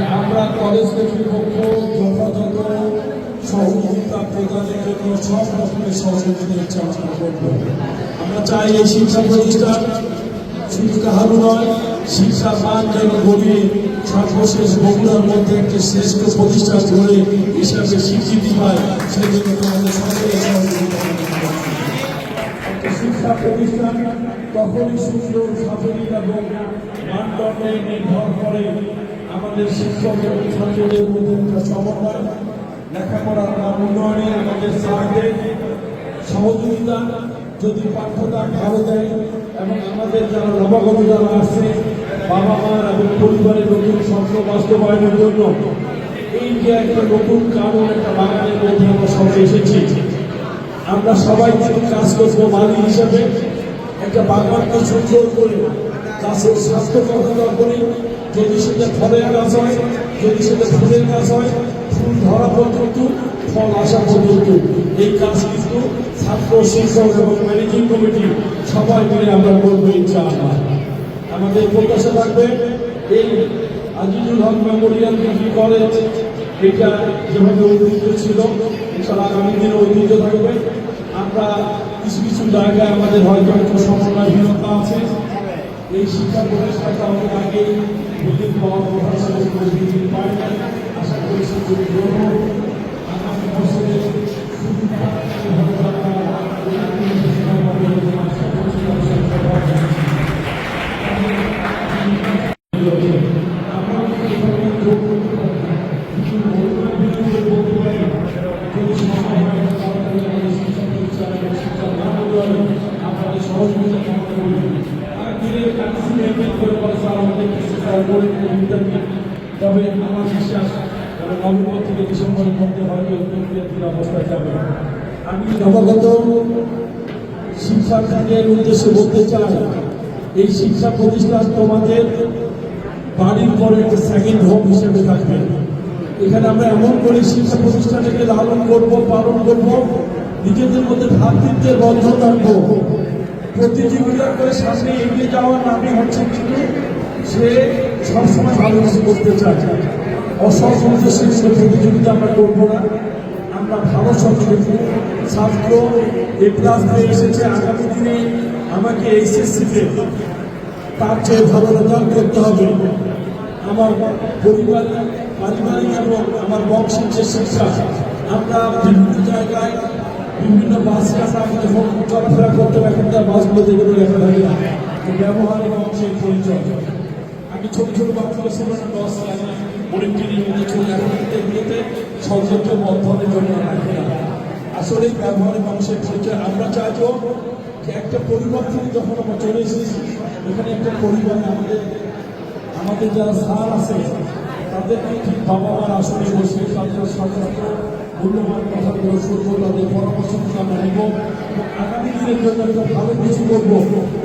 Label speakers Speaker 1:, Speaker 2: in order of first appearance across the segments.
Speaker 1: যে আমরা কলেজ কর্তৃপক্ষ যথাযথ সহযোগিতা প্রদানের জন্য সব রকমের সহযোগিতা ইচ্ছা করব। আমরা চাই এই শিক্ষা প্রতিষ্ঠান শুধু কাহারও নয়, শিক্ষা মান যেন গড়িয়ে সর্বশেষ বগুড়ার মধ্যে একটি শ্রেষ্ঠ প্রতিষ্ঠান গড়ে হিসাবে স্বীকৃতি পায়, সেই জন্য তোমাদের সকলের সহযোগিতা শিক্ষা প্রতিষ্ঠান তখনই সুন্দর সাফল্য এবং মানদণ্ডে নির্ভর করে আমাদের শিক্ষক এবং ছাত্রদের মধ্যে একটা সমন্বয়, লেখাপড়ার মান উন্নয়নে আমাদের স্যারদের সহযোগিতা, যদি পাঠ্যদান ভালো দেয় এবং আমাদের যারা নবাগত যারা আছে বাবা মা এবং পরিবারের নতুন স্বপ্ন বাস্তবায়নের জন্য এই যে একটা নতুন কারণ একটা বাগানের মধ্যে আমরা সবাই এসেছি, আমরা সবাই কিন্তু কাজ করবো মালি হিসাবে একটা বাগানকে সুন্দর করে গাছের স্বাস্থ্যকতা করি। যদি সেটা ফলের গাছ হয়, যদি সেটা ফুলের গাছ হয়, ফুল ধরা পর্যন্ত ফল আসা পর্যন্ত এই কাজ কিন্তু ছাত্র শিক্ষক এবং ম্যানেজিং কমিটি সবাই মিলে আমরা করবো ইনশাআল্লাহ। আমাদের প্রত্যাশা থাকবে এই আজিজুল হক মেমোরিয়াল ডিগ্রি কলেজ এটা যেভাবে ঐতিহ্য ছিল ইনশাআল্লাহ আগামী দিনে ঐতিহ্য থাকবে। আমরা কিছু কিছু জায়গায় আমাদের হয়তো একটু সমন্বয়হীনতা আছে। এই শিক্ষা প্রতিষ্ঠানটা অনেক আগে বিল্ডিং পাওয়ার কথা ছিল, বিল্ডিং পাই নাই। আশা করি সুযোগ গ্রহণ আগামী বছরে তবে আমার বিশ্বাস নভেম্বর থেকে ডিসেম্বরের মধ্যে হয়তো অবস্থায় যাবে। আমি নবাগত শিক্ষার্থীদের উদ্দেশ্যে বলতে চাই, এই শিক্ষা প্রতিষ্ঠান তোমাদের বাড়ির পরে একটা সেকেন্ড হোম হিসেবে থাকবে। এখানে আমরা এমন করে শিক্ষা প্রতিষ্ঠানটাকে লালন করবো, পালন করবো, নিজেদের মধ্যে ভ্রাতৃত্বের বন্ধন রাখবো। প্রতিযোগিতা করে সামনে এগিয়ে যাওয়ার নামে হচ্ছে কিন্তু সে সবসময় ভালো কিছু করতে চায়। অসংখ্য প্রতিযোগিতা আমরা করবো না, আমরা ভালো সংস্কৃতি ছাত্র এ প্লাস পেয়ে এসেছে। আগামী দিনে আমাকে এইচএসসিতে তার চেয়ে ভালো রেজাল্ট করতে হবে। আমার পারিবারিক এবং আমার বংশের যে শিক্ষা, আমরা বিভিন্ন জায়গায় বিভিন্ন বাসে আমরা যখন চলাফেরা করতে এখানকার বাসগুলো যেগুলো লেখা থাকে না ব্যবহারিক অংশের পরিচয়। আমি ছোট ছোট বাচ্চারা ছিল না 10 ক্লাস পরীক্ষার মধ্যে চলে এগুলোতে সৌন্দর্য বর্ধনের জন্য রাখে না। আসলে ব্যবহারিক অংশের পরিচয় আমরা চাইবো যে একটা পরিবার থেকে যখন আমরা চলে এসেছি এখানে একটা পরিবার আমাদের যারা স্যার আছে তাদেরকে ঠিক বাবা মার আসলে বসে তাদের সাধারণত মূল্যবান কথাগুলো শুনবো, তাদের পরামর্শগুলো আমরা নেব এবং আগামী দিনের জন্য একটা ভালো কিছু করবো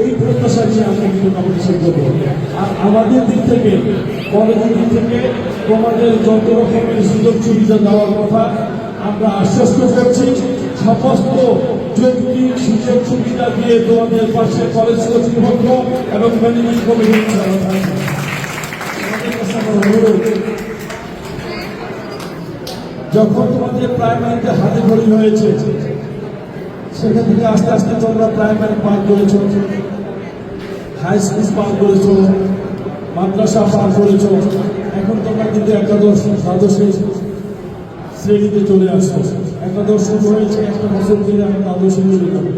Speaker 1: এই প্রত্যাশা নিয়ে আমরা কিন্তু নবনিশ্চয় করবো। আর আমাদের দিক থেকে কলেজের দিক থেকে তোমাদের যত রকমের সুযোগ সুবিধা দেওয়ার কথা আমরা আশ্বস্ত করছি। সমস্ত যৌক্তিক সুযোগ সুবিধা দিয়ে তোমাদের পাশে কলেজ কর্তৃপক্ষ এবং ম্যানেজিং কমিটি যখন তোমাদের প্রাইমারিতে হাতে খড়ি হয়েছে সেখান থেকে আস্তে আস্তে তোমরা প্রাইমারি পার করেছ, হাই স্কুল পার করেছ, মাদ্রাসা পার করেছ, এখন তোমরা কিন্তু একাদশ দ্বাদশ শ্রেণীতে চলে আসছো। একাদশ শুরু হয়েছে, একটা বছর ধরে আমরা দ্বাদশে চলে যাবো।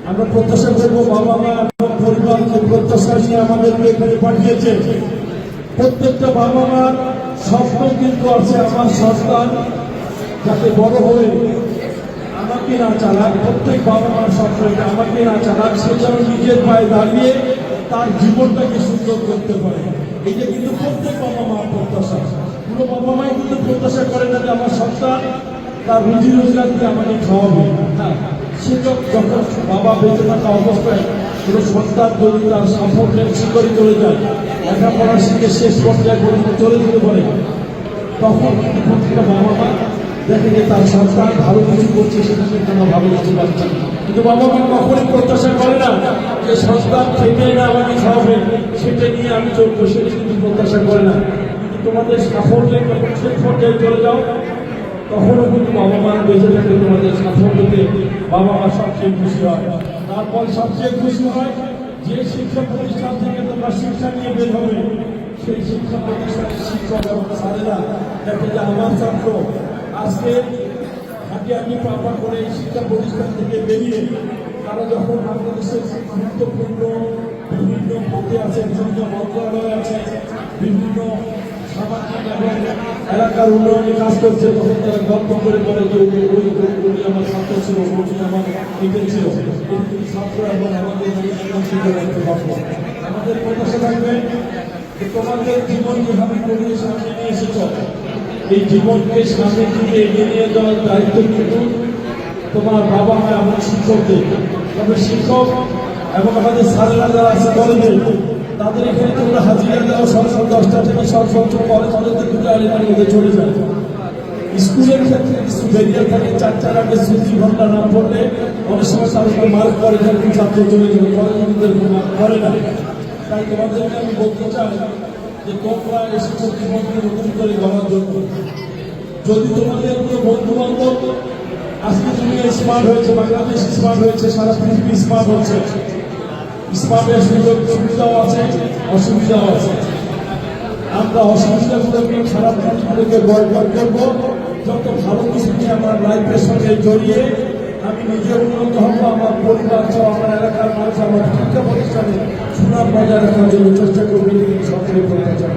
Speaker 1: আমরা প্রত্যাশা করবো বাবা মা এবং পরিবারকে প্রত্যাশা নিয়ে আমাদেরকে এখানে পাঠিয়েছে। প্রত্যেকটা বাবা মার স্বপ্ন কিন্তু আছে আমার সন্তান যাতে বড় হয়ে আমাকে না চালাক। প্রত্যেক বাবা মার স্বপ্ন এটা আমাকে না চালাক, সে যেন নিজের পায়ে দাঁড়িয়ে তার জীবনটাকে সুন্দর করতে পারে। এটা কিন্তু প্রত্যেক বাবা মার প্রত্যাশা। কোনো বাবা মাই কিন্তু প্রত্যাশা করে না যে আমার সন্তান তার রুজি রোজগার দিয়ে আমাকে খাওয়াবে। হ্যাঁ, সে যখন বাবা বেঁচে থাকা অবস্থায় কোনো সন্তান যদি তার সাফল্যের শিকড়ে চলে যায়, লেখাপড়া শিখে শেষ পর্যায়ে পর্যন্ত চলে যেতে পারে, তখন কিন্তু প্রত্যেকটা বাবা মা দেখে যে তার সন্তান ভালো কিছু করছে, সেটাকে কোনো ভালো কিছু পাচ্ছে। কিন্তু বাবা মা কখনই প্রত্যাশা করে না যে সন্তান খেতে না আমাকে খাওয়াবে, সেটা নিয়ে আমি চলবো, সেটা কিন্তু প্রত্যাশা করে না। কিন্তু তোমাদের সাফল্যে যখন শেষ পর্যায়ে চলে যাও তখনও কিন্তু বাবা মারা বেঁচে থাকে, তোমাদের সাফল্যতে বাবা মা সবচেয়ে খুশি হয়। তারপর সবচেয়ে খুশি হয় যে শিক্ষা প্রতিষ্ঠান থেকে তোমরা শিক্ষা নিয়ে বের হবে, সেই শিক্ষা প্রতিষ্ঠানের শিক্ষক এবং স্যারেরা দেখে যে আমার ছাত্র আজকে হাঁটি পাপা করে এই শিক্ষা প্রতিষ্ঠান থেকে বেরিয়ে তারা যখন বাংলাদেশের গুরুত্বপূর্ণ বিভিন্ন পদে আছে, বিভিন্ন মন্ত্রণালয় আছে, বিভিন্ন সামাজিক এবং এলাকার উন্নয়নে কাজ করছে, তখন তারা গল্প করে বলে যে উনি আমার ছাত্র ছিল, উনি আমার মিটে ছিল। কিন্তু ছাত্র এবং আমাদের আমাদের প্রত্যাশা থাকবে যে তোমাদের জীবন যেভাবে করিয়ে সামনে নিয়ে এসেছ, এই জীবনকে সামনের দিকে এগিয়ে নিয়ে যাওয়ার দায়িত্ব কিন্তু তোমার বাবা মা এবং শিক্ষকদের। তবে শিক্ষক এবং আমাদের স্যারেরা যারা আছে কলেজে, তাদের এখানে তোমরা হাজিরা দেওয়া সকাল 10টা থেকে সর্বোচ্চ কলেজ আমাদের দুটো আলিমার মধ্যে চলে যায়। স্কুলের ক্ষেত্রে কিছু বেরিয়ে থাকে, 4টার আগে ছুটি ঘন্টা না পড়লে অনেক সময় তাদেরকে মার্ক করে কিন্তু ছাত্র চলে যাবে, কলেজদের মার্ক করে না। তাই তোমাদেরকে আমি বলতে চাই যে তোমরা এসেছো জীবনকে নতুন করে গড়ার জন্য। যদি তোমাদের কোনো বন্ধু বান্ধব আজকে দুনিয়া স্মার্ট হয়েছে, বাংলাদেশ স্মার্ট হয়েছে, সারা পৃথিবী স্মার্ট হচ্ছে, স্মার্টের সুযোগ সুবিধাও আছে, অসুবিধাও আছে। আমরা অসুবিধাগুলোকে, খারাপ জিনিসগুলোকে বয়কট করবো। যত ভালো কিছু নিয়ে আমার লাইফের সঙ্গে জড়িয়ে আমি নিজে উন্নত হবো, আমার পরিবার সহ আমার এলাকার মানুষ আমার শিক্ষা প্রতিষ্ঠানে সুনাম বজায় রাখার জন্য চেষ্টা করবে, সকলে করতে চাই।